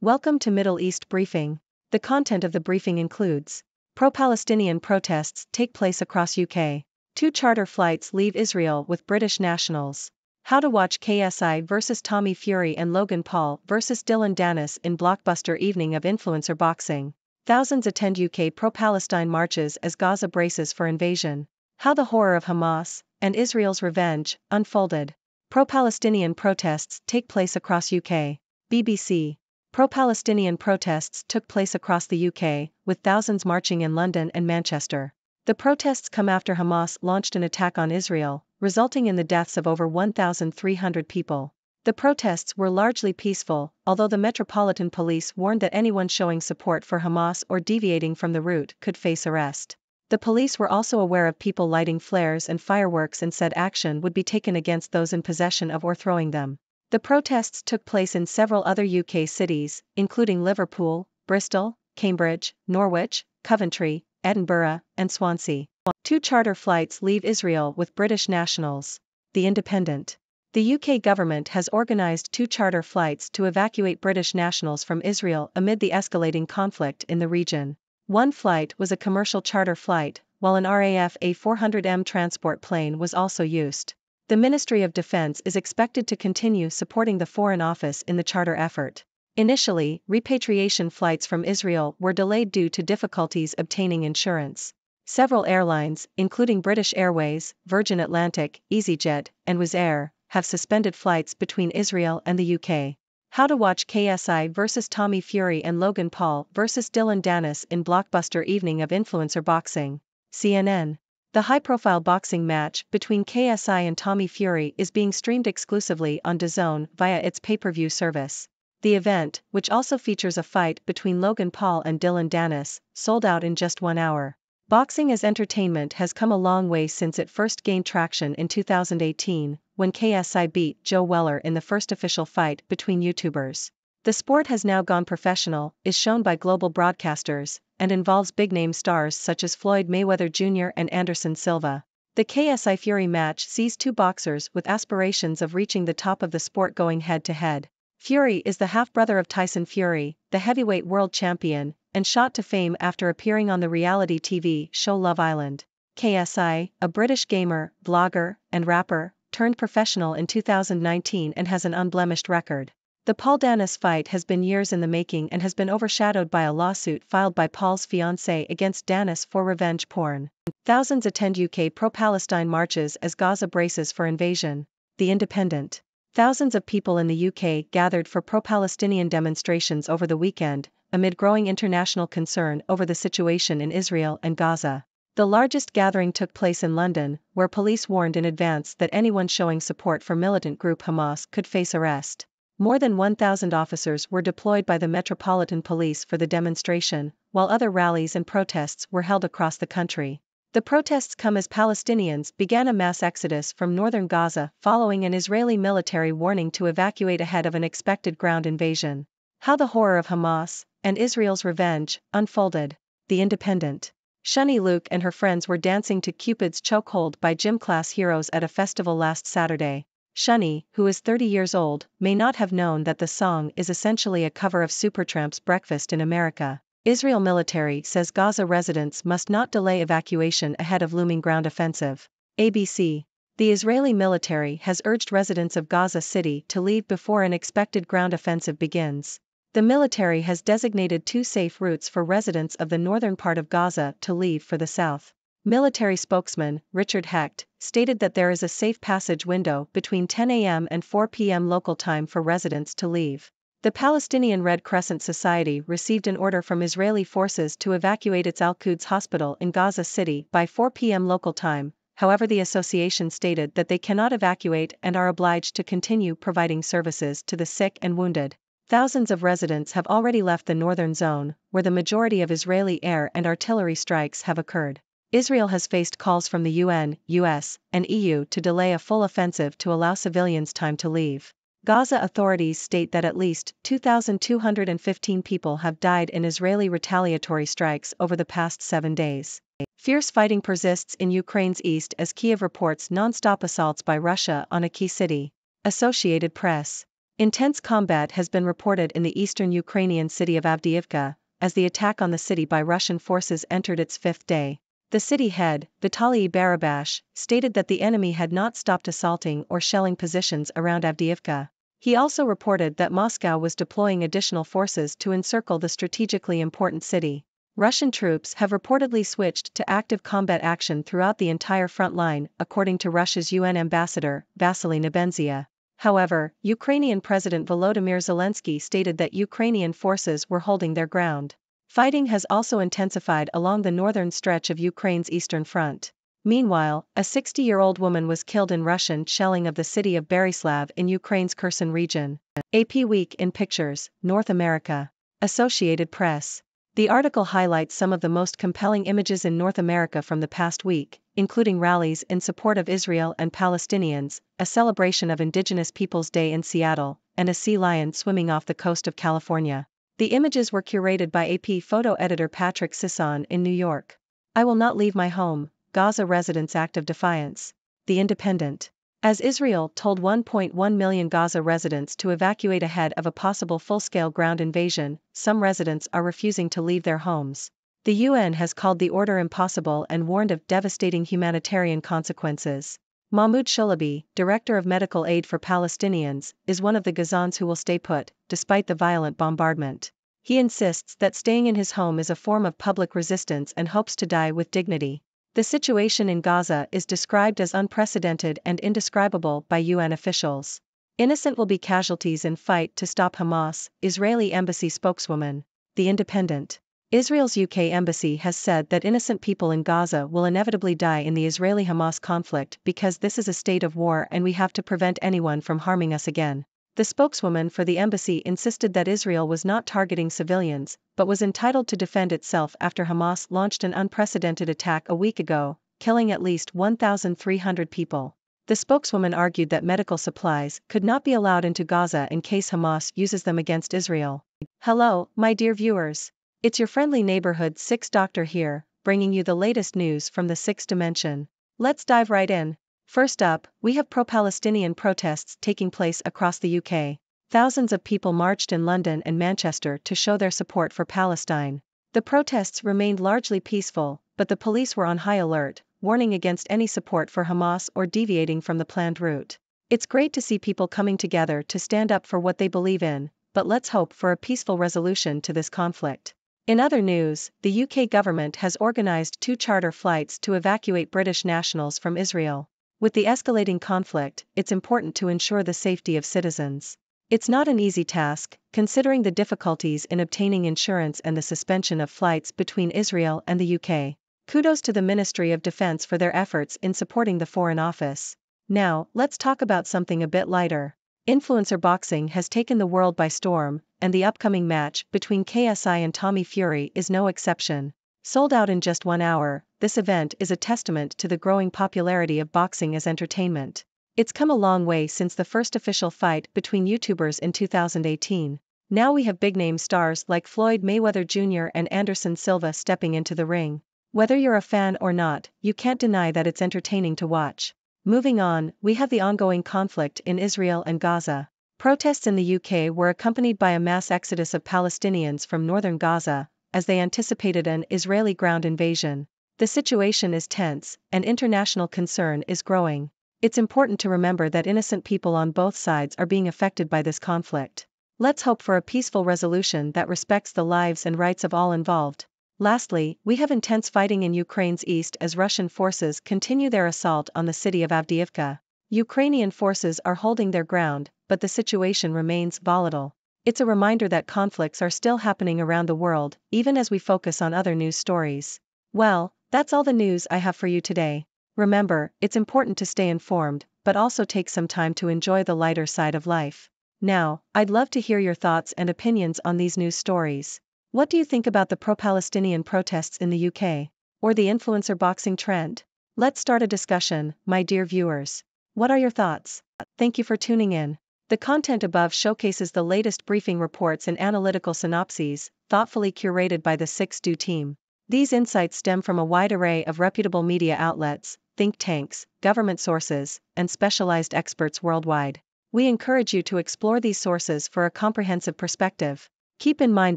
Welcome to Middle East Briefing. The content of the briefing includes: pro-Palestinian protests take place across UK. 2 charter flights leave Israel with British nationals. How to watch KSI vs Tommy Fury and Logan Paul vs Dylan Dennis in blockbuster evening of influencer boxing. Thousands attend UK pro-Palestine marches as Gaza braces for invasion. How the horror of Hamas and Israel's revenge unfolded. Pro-Palestinian protests take place across UK. BBC. Pro-Palestinian protests took place across the UK, with thousands marching in London and Manchester. The protests come after Hamas launched an attack on Israel, resulting in the deaths of over 1,300 people. The protests were largely peaceful, although the Metropolitan Police warned that anyone showing support for Hamas or deviating from the route could face arrest. The police were also aware of people lighting flares and fireworks and said action would be taken against those in possession of or throwing them. The protests took place in several other UK cities, including Liverpool, Bristol, Cambridge, Norwich, Coventry, Edinburgh, and Swansea. 2 charter flights leave Israel with British nationals. The Independent. The UK government has organised 2 charter flights to evacuate British nationals from Israel amid the escalating conflict in the region. One flight was a commercial charter flight, while an RAF A400M transport plane was also used. The Ministry of Defence is expected to continue supporting the Foreign Office in the charter effort. Initially, repatriation flights from Israel were delayed due to difficulties obtaining insurance. Several airlines, including British Airways, Virgin Atlantic, EasyJet, and Wizz Air, have suspended flights between Israel and the UK. How to watch KSI vs Tommy Fury and Logan Paul vs Dylan Dennis in blockbuster evening of influencer boxing. CNN. The high-profile boxing match between KSI and Tommy Fury is being streamed exclusively on DAZN via its pay-per-view service. The event, which also features a fight between Logan Paul and Dylan Dennis, sold out in just 1 hour. Boxing as entertainment has come a long way since it first gained traction in 2018, when KSI beat Joe Weller in the first official fight between YouTubers. The sport has now gone professional, is shown by global broadcasters, and involves big-name stars such as Floyd Mayweather Jr. and Anderson Silva. The KSI Fury match sees 2 boxers with aspirations of reaching the top of the sport going head-to-head. Fury is the half-brother of Tyson Fury, the heavyweight world champion, and shot to fame after appearing on the reality TV show Love Island. KSI, a British gamer, blogger, and rapper, turned professional in 2019 and has an unblemished record. The Paul Dennis fight has been years in the making and has been overshadowed by a lawsuit filed by Paul's fiancée against Dennis for revenge porn. Thousands attend UK pro-Palestine marches as Gaza braces for invasion. The Independent. Thousands of people in the UK gathered for pro-Palestinian demonstrations over the weekend, amid growing international concern over the situation in Israel and Gaza. The largest gathering took place in London, where police warned in advance that anyone showing support for militant group Hamas could face arrest. More than 1,000 officers were deployed by the Metropolitan Police for the demonstration, while other rallies and protests were held across the country. The protests come as Palestinians began a mass exodus from northern Gaza following an Israeli military warning to evacuate ahead of an expected ground invasion. How the horror of Hamas and Israel's revenge unfolded. The Independent. Shani Luke and her friends were dancing to Cupid's Chokehold by Gym Class Heroes at a festival last Saturday. Shani, who is 30 years old, may not have known that the song is essentially a cover of Supertramp's Breakfast in America. Israel military says Gaza residents must not delay evacuation ahead of looming ground offensive. ABC. The Israeli military has urged residents of Gaza City to leave before an expected ground offensive begins. The military has designated 2 safe routes for residents of the northern part of Gaza to leave for the south. Military spokesman, Richard Hecht, stated that there is a safe passage window between 10 a.m. and 4 p.m. local time for residents to leave. The Palestinian Red Crescent Society received an order from Israeli forces to evacuate its Al-Quds hospital in Gaza City by 4 p.m. local time, however the association stated that they cannot evacuate and are obliged to continue providing services to the sick and wounded. Thousands of residents have already left the northern zone, where the majority of Israeli air and artillery strikes have occurred. Israel has faced calls from the UN, US, and EU to delay a full offensive to allow civilians time to leave. Gaza authorities state that at least 2,215 people have died in Israeli retaliatory strikes over the past 7 days. Fierce fighting persists in Ukraine's east as Kiev reports non-stop assaults by Russia on a key city. Associated Press. Intense combat has been reported in the eastern Ukrainian city of Avdiivka, as the attack on the city by Russian forces entered its fifth day. The city head, Vitaly Barabash, stated that the enemy had not stopped assaulting or shelling positions around Avdiivka. He also reported that Moscow was deploying additional forces to encircle the strategically important city. Russian troops have reportedly switched to active combat action throughout the entire front line, according to Russia's UN ambassador, Vasily Nebenzia. However, Ukrainian President Volodymyr Zelensky stated that Ukrainian forces were holding their ground. Fighting has also intensified along the northern stretch of Ukraine's eastern front. Meanwhile, a 60-year-old woman was killed in Russian shelling of the city of Berislav in Ukraine's Kherson region. AP Week in Pictures, North America. Associated Press. The article highlights some of the most compelling images in North America from the past week, including rallies in support of Israel and Palestinians, a celebration of Indigenous Peoples Day in Seattle, and a sea lion swimming off the coast of California. The images were curated by AP photo editor Patrick Sisson in New York. I will not leave my home, Gaza residents' act of defiance. The Independent. As Israel told 1.1 million Gaza residents to evacuate ahead of a possible full-scale ground invasion, some residents are refusing to leave their homes. The UN has called the order impossible and warned of devastating humanitarian consequences. Mahmoud Shulabi, Director of Medical Aid for Palestinians, is one of the Gazans who will stay put, despite the violent bombardment. He insists that staying in his home is a form of public resistance and hopes to die with dignity. The situation in Gaza is described as unprecedented and indescribable by UN officials. Innocent will be casualties in fight to stop Hamas, Israeli embassy spokeswoman. The Independent. Israel's UK embassy has said that innocent people in Gaza will inevitably die in the Israeli-Hamas conflict because this is a state of war and we have to prevent anyone from harming us again. The spokeswoman for the embassy insisted that Israel was not targeting civilians, but was entitled to defend itself after Hamas launched an unprecedented attack a week ago, killing at least 1,300 people. The spokeswoman argued that medical supplies could not be allowed into Gaza in case Hamas uses them against Israel. Hello, my dear viewers. It's your friendly neighborhood 6 Doctor here, bringing you the latest news from the 6th dimension. Let's dive right in. First up, we have pro-Palestinian protests taking place across the UK. Thousands of people marched in London and Manchester to show their support for Palestine. The protests remained largely peaceful, but the police were on high alert, warning against any support for Hamas or deviating from the planned route. It's great to see people coming together to stand up for what they believe in, but let's hope for a peaceful resolution to this conflict. In other news, the UK government has organised 2 charter flights to evacuate British nationals from Israel. With the escalating conflict, it's important to ensure the safety of citizens. It's not an easy task, considering the difficulties in obtaining insurance and the suspension of flights between Israel and the UK. Kudos to the Ministry of Defence for their efforts in supporting the Foreign Office. Now, let's talk about something a bit lighter. Influencer boxing has taken the world by storm, and the upcoming match between KSI and Tommy Fury is no exception. Sold out in just 1 hour, this event is a testament to the growing popularity of boxing as entertainment. It's come a long way since the first official fight between YouTubers in 2018. Now we have big-name stars like Floyd Mayweather Jr. and Anderson Silva stepping into the ring. Whether you're a fan or not, you can't deny that it's entertaining to watch. Moving on, we have the ongoing conflict in Israel and Gaza. Protests in the UK were accompanied by a mass exodus of Palestinians from northern Gaza, as they anticipated an Israeli ground invasion. The situation is tense, and international concern is growing. It's important to remember that innocent people on both sides are being affected by this conflict. Let's hope for a peaceful resolution that respects the lives and rights of all involved. Lastly, we have intense fighting in Ukraine's east as Russian forces continue their assault on the city of Avdiivka. Ukrainian forces are holding their ground, but the situation remains volatile. It's a reminder that conflicts are still happening around the world, even as we focus on other news stories. Well, that's all the news I have for you today. Remember, it's important to stay informed, but also take some time to enjoy the lighter side of life. Now, I'd love to hear your thoughts and opinions on these news stories. What do you think about the pro-Palestinian protests in the UK? Or the influencer boxing trend? Let's start a discussion, my dear viewers. What are your thoughts? Thank you for tuning in. The content above showcases the latest briefing reports and analytical synopses, thoughtfully curated by the 6Do team. These insights stem from a wide array of reputable media outlets, think tanks, government sources, and specialized experts worldwide. We encourage you to explore these sources for a comprehensive perspective. Keep in mind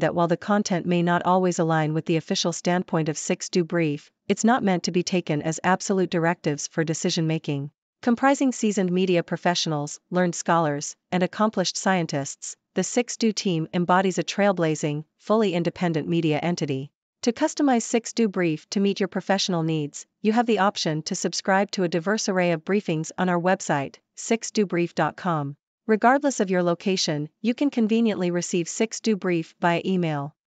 that while the content may not always align with the official standpoint of 6Do Brief, it's not meant to be taken as absolute directives for decision-making. Comprising seasoned media professionals, learned scholars, and accomplished scientists, the 6Do team embodies a trailblazing, fully independent media entity. To customize 6Do Brief to meet your professional needs, you have the option to subscribe to a diverse array of briefings on our website, 6dobrief.com. Regardless of your location, you can conveniently receive 6Do Brief via email.